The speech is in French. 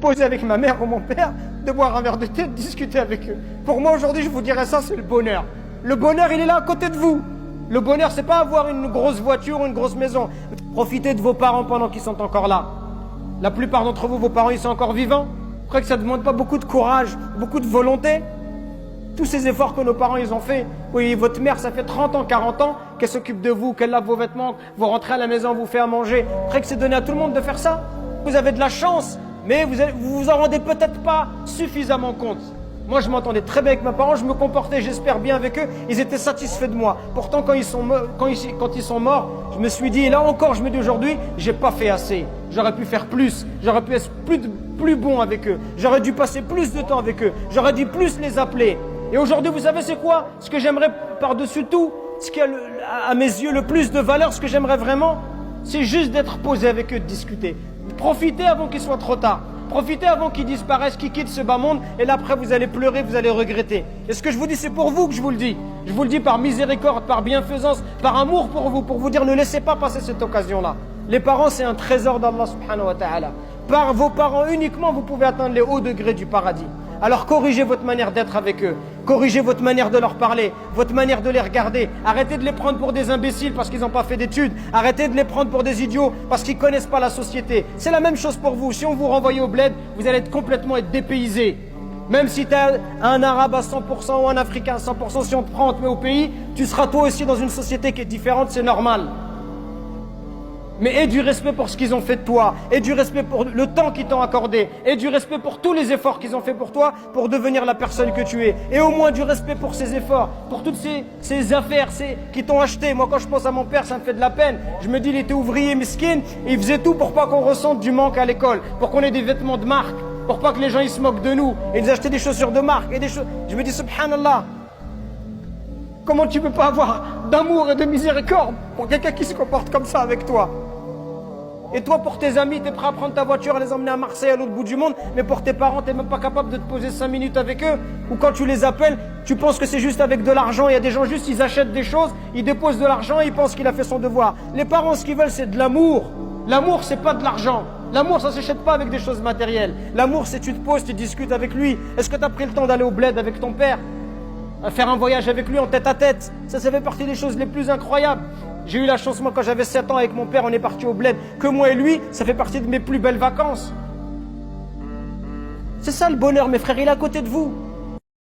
Poser avec ma mère ou mon père, de boire un verre de thé, de discuter avec eux. Pour moi, aujourd'hui, je vous dirais ça, c'est le bonheur. Le bonheur, il est là à côté de vous. Le bonheur, c'est pas avoir une grosse voiture ou une grosse maison. Profitez de vos parents pendant qu'ils sont encore là. La plupart d'entre vous, vos parents, ils sont encore vivants. Vous croyez que ça ne demande pas beaucoup de courage, beaucoup de volonté? Tous ces efforts que nos parents, ils ont fait. Oui, votre mère, ça fait 30 ans, 40 ans qu'elle s'occupe de vous, qu'elle lave vos vêtements, vous rentrez à la maison, vous fait à manger. Vous croyez que c'est donné à tout le monde de faire ça? Vous avez de la chance. Mais vous vous en rendez peut-être pas suffisamment compte. Moi, je m'entendais très bien avec mes parents, je me comportais, j'espère, bien avec eux. Ils étaient satisfaits de moi. Pourtant, quand ils sont morts, je me suis dit, et là encore, je me dis aujourd'hui, j'ai pas fait assez. J'aurais pu faire plus. J'aurais pu être plus bon avec eux. J'aurais dû passer plus de temps avec eux. J'aurais dû plus les appeler. Et aujourd'hui, vous savez, c'est quoi? Ce que j'aimerais par-dessus tout, ce qui a à mes yeux le plus de valeur, ce que j'aimerais vraiment, c'est juste d'être posé avec eux, de discuter. Profitez avant qu'il soit trop tard. Profitez avant qu'ils disparaissent, qu'ils quittent ce bas monde. Et là, après, vous allez pleurer, vous allez regretter. Et ce que je vous dis, c'est pour vous que je vous le dis. Je vous le dis par miséricorde, par bienfaisance, par amour pour vous dire ne laissez pas passer cette occasion-là. Les parents, c'est un trésor d'Allah subhanahu wa ta'ala. Par vos parents uniquement, vous pouvez atteindre les hauts degrés du paradis. Alors corrigez votre manière d'être avec eux. Corrigez votre manière de leur parler, votre manière de les regarder. Arrêtez de les prendre pour des imbéciles parce qu'ils n'ont pas fait d'études. Arrêtez de les prendre pour des idiots parce qu'ils ne connaissent pas la société. C'est la même chose pour vous. Si on vous renvoie au bled, vous allez complètement être dépaysé. Même si tu es un arabe à 100% ou un africain à 100%, si on te prend, on te met au pays, tu seras toi aussi dans une société qui est différente, c'est normal. Mais aie du respect pour ce qu'ils ont fait de toi, aie du respect pour le temps qu'ils t'ont accordé, aie du respect pour tous les efforts qu'ils ont fait pour toi, pour devenir la personne que tu es. Et au moins du respect pour ces efforts, pour toutes ces affaires qui t'ont acheté. Moi, quand je pense à mon père, ça me fait de la peine. Je me dis, il était ouvrier miskin, et il faisait tout pour pas qu'on ressente du manque à l'école, pour qu'on ait des vêtements de marque, pour pas que les gens ils se moquent de nous. Et ils achetaient des chaussures de marque et des choses. Je me dis, subhanallah, comment tu peux pas avoir d'amour et de miséricorde pour quelqu'un qui se comporte comme ça avec toi? Et toi, pour tes amis, t'es prêt à prendre ta voiture et les emmener à Marseille, à l'autre bout du monde, mais pour tes parents, t'es même pas capable de te poser 5 minutes avec eux? Ou quand tu les appelles, tu penses que c'est juste avec de l'argent. Il y a des gens juste, ils achètent des choses, ils déposent de l'argent et ils pensent qu'il a fait son devoir. Les parents, ce qu'ils veulent, c'est de l'amour. L'amour, c'est pas de l'argent. L'amour, ça s'achète pas avec des choses matérielles. L'amour, c'est tu te poses, tu discutes avec lui. Est-ce que tu as pris le temps d'aller au bled avec ton père? À faire un voyage avec lui en tête à tête? Ça fait partie des choses les plus incroyables. J'ai eu la chance, moi, quand j'avais 7 ans avec mon père, on est parti au bled. Que moi et lui, ça fait partie de mes plus belles vacances. C'est ça le bonheur, mes frères, il est à côté de vous.